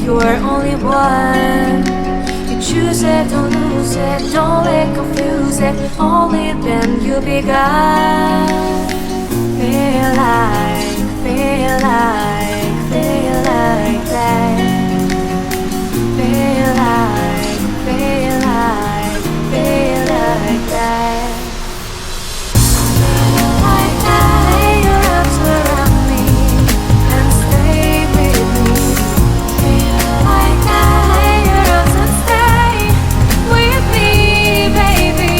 you are only one. You choose it, don't lose it, don't let confuse it. Only then you begun. Feel like that. Feel like that. Lay your arms around me and stay with me. Feel like that. Lay your arms and stay with me, baby.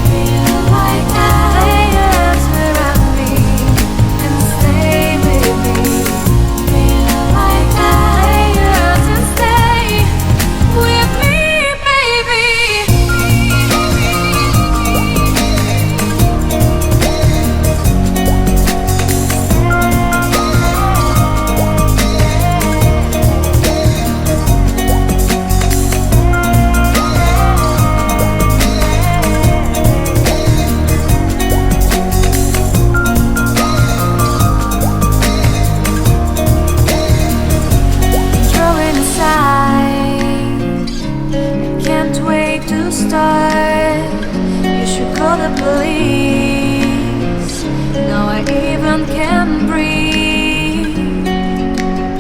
Feel like that. Lay your arms around me and stay with me. Feel like that. Lay your arms and stay with me, baby. Throwing aside, can't wait to start. You should call the police. Now I even can breathe.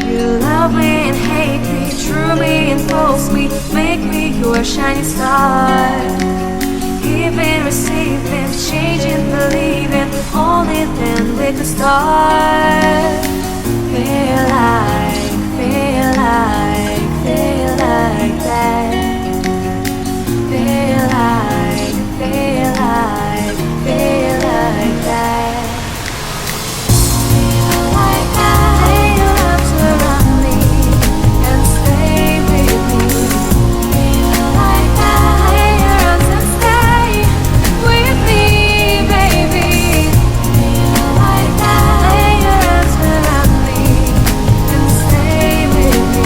You love me and hate me, true me and false me, make me your shining star. Giving, receiving, changing, believing, only then we could start. Feel like that. Feel like that. Feel like that. Lay your arms around me and stay with me. Feel like that. Lay your arms and stay with me, baby. Feel like that. Lay your arms around me and stay with me.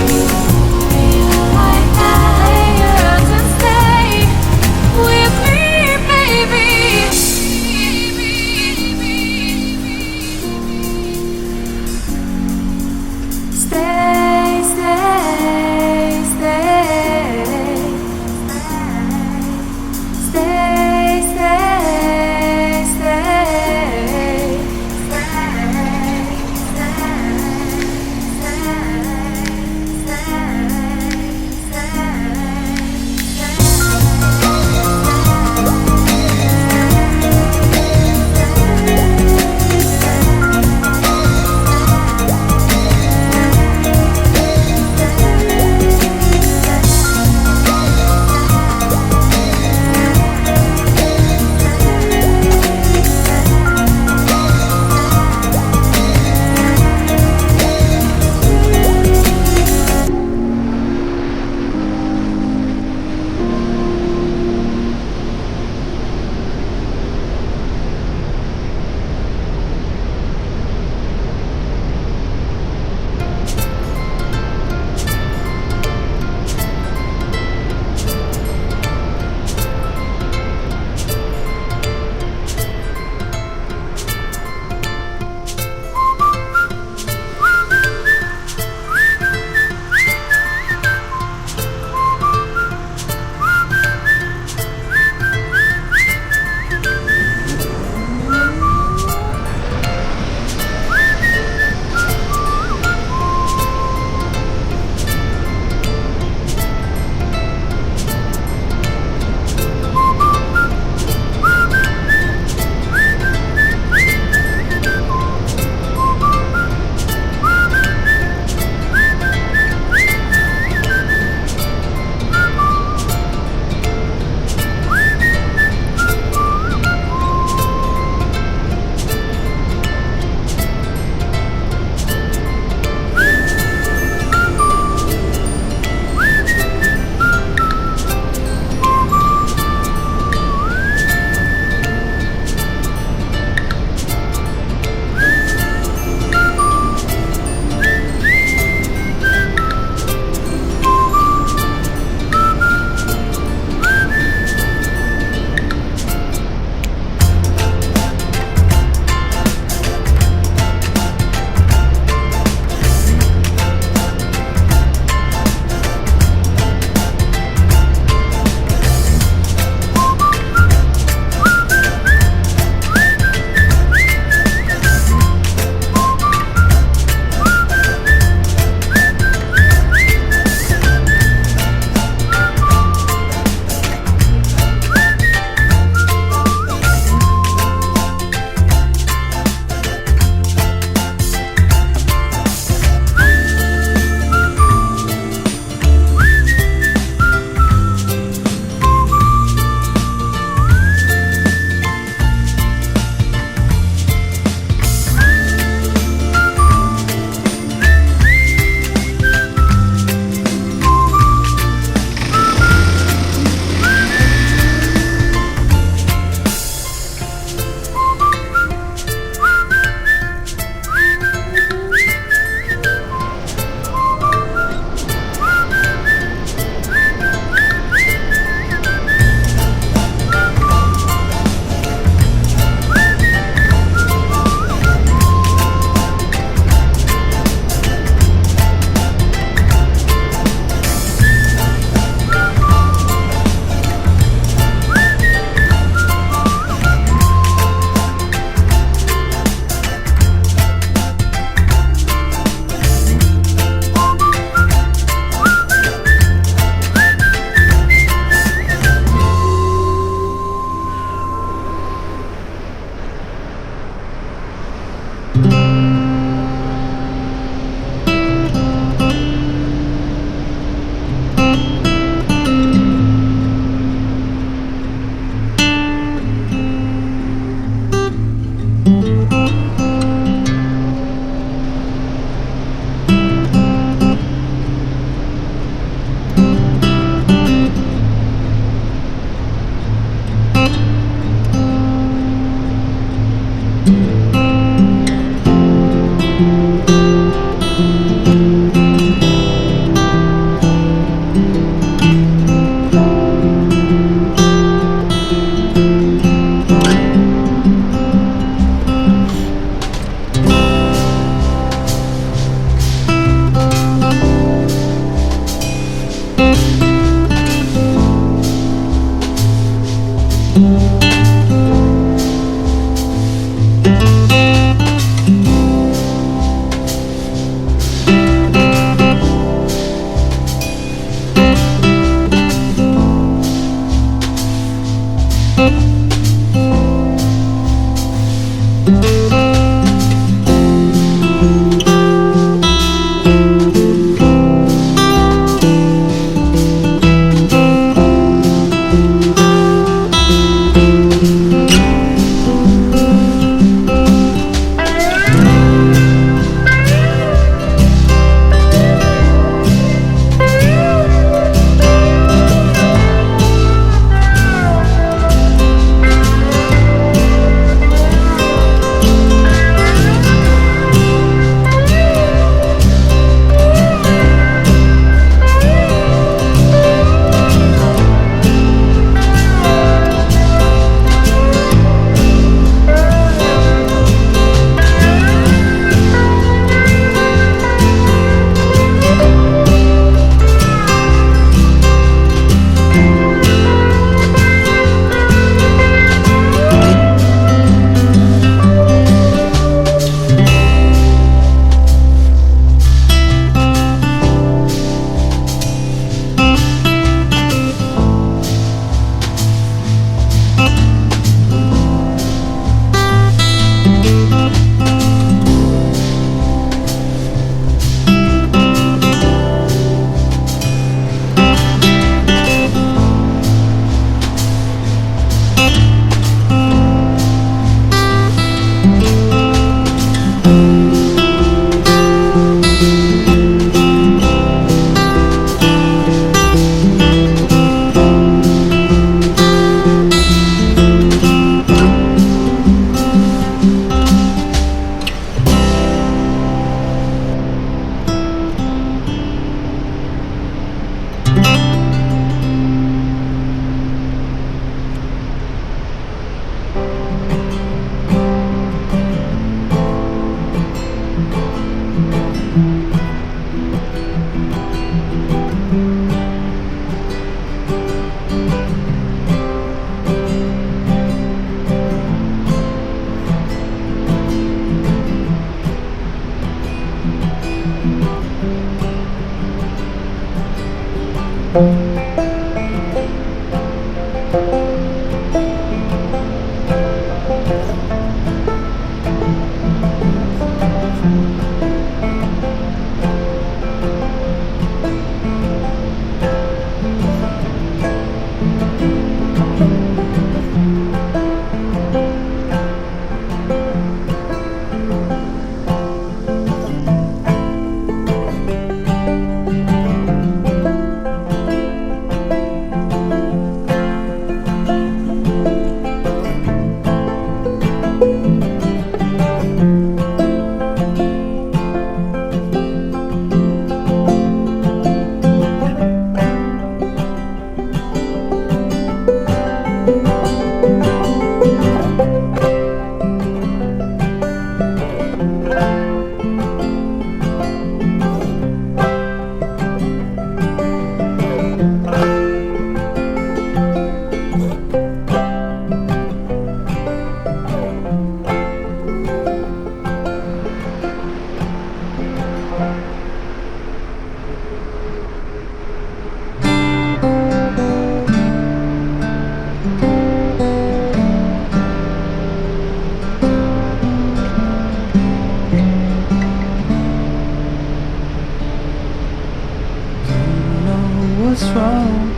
what's wrong.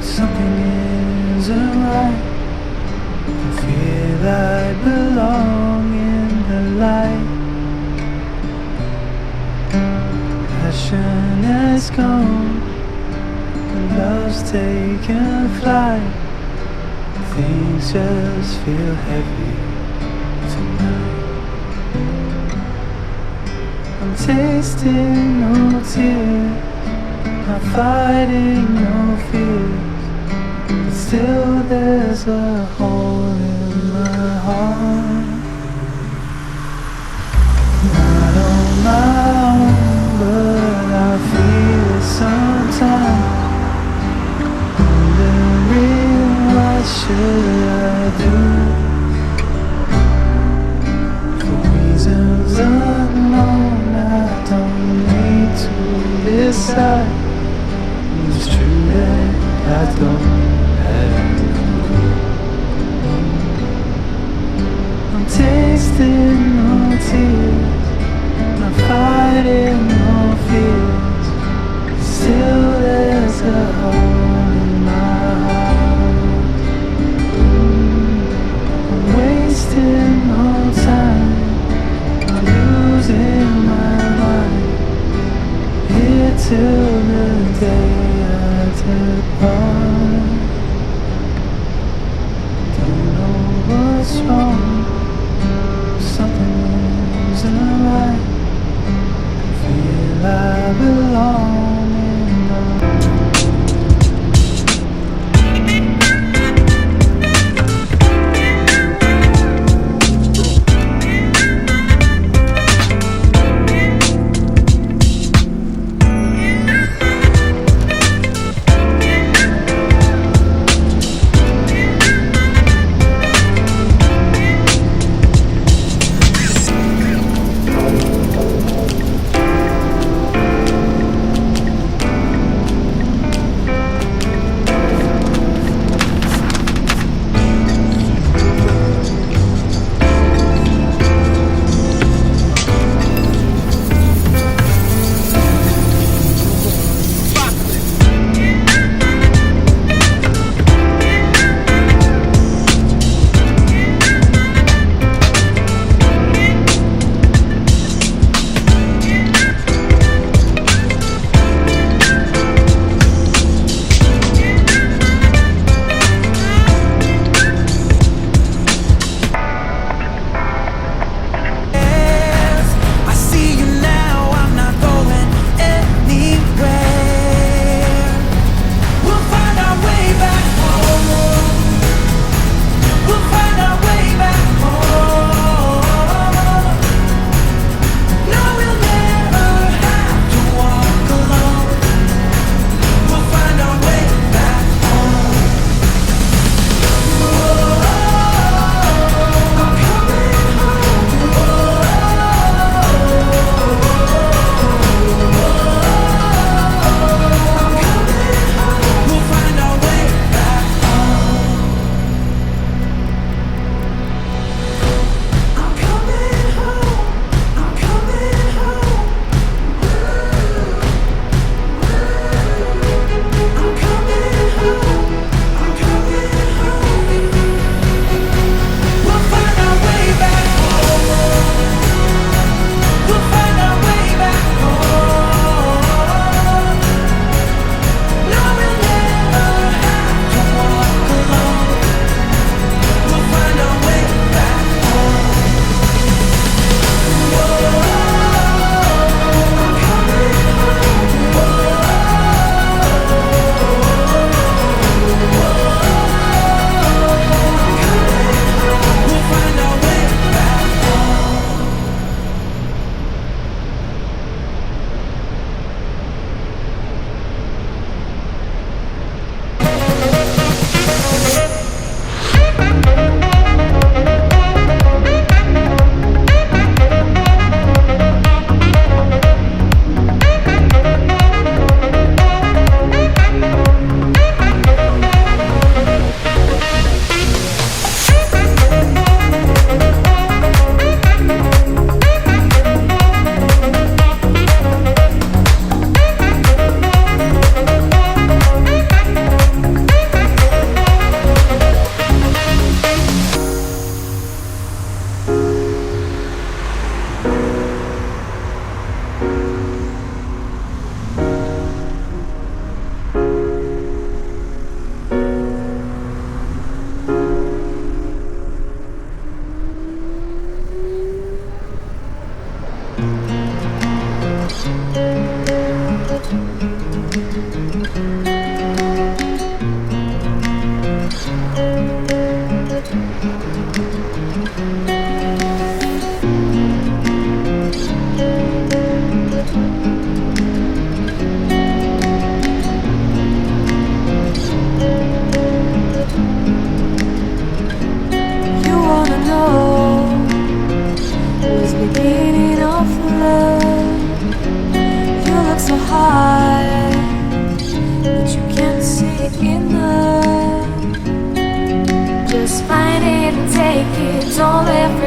Something isn't right. I feel I belong in the light. Passion has gone, and love's taken flight. Things just feel heavy tonight. I'm tasting no tears, not fighting no fears, but still there's a hole in my heart. Not on my own, but I feel it sometimes. Wondering what should I do? For reasons unknown, I don't need to decide. It's true that I don't have a clue. I'm tasting no tears, not fighting no fears. Still there's a hole in my heart. I'm wasting no time, I'm losing my mind. Here till the day I depart. Don't know what's wrong, something isn't right. I feel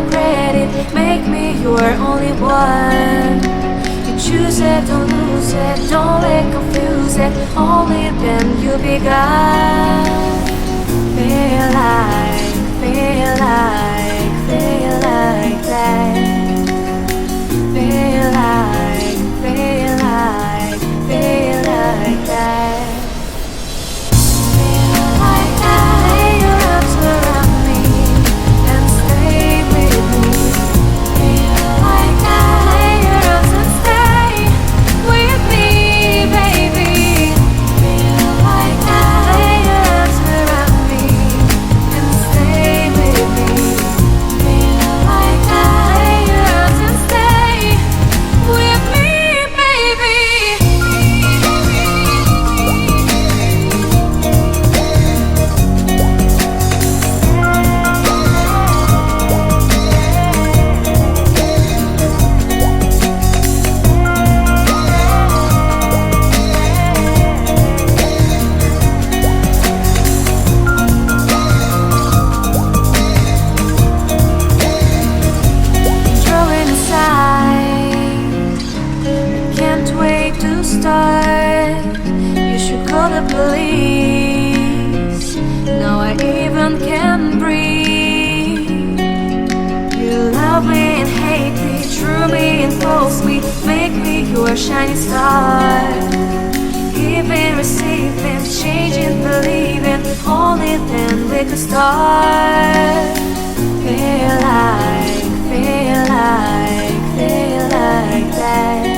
regret it. Make me your only one. You choose it, don't lose it, don't let confuse it. Only then you be God. Feel like, feel like, feel like that. Feel like, feel like, feel like that. Feel like that. Lay your arms around me and stay with me. Feel like that. Lay your arms and stay with me, baby. Feel like that. Lay your arms around me and stay with me. Feel like that. Lay your arms and stay with me, baby. Drawing aside, can't wait to start. You should call the police. Now I even can breathe. You love me and hate me, true me and false me, make me your shining star. Giving, receiving, changing, believing, only then we could start. Feel like, feel like, feel like that.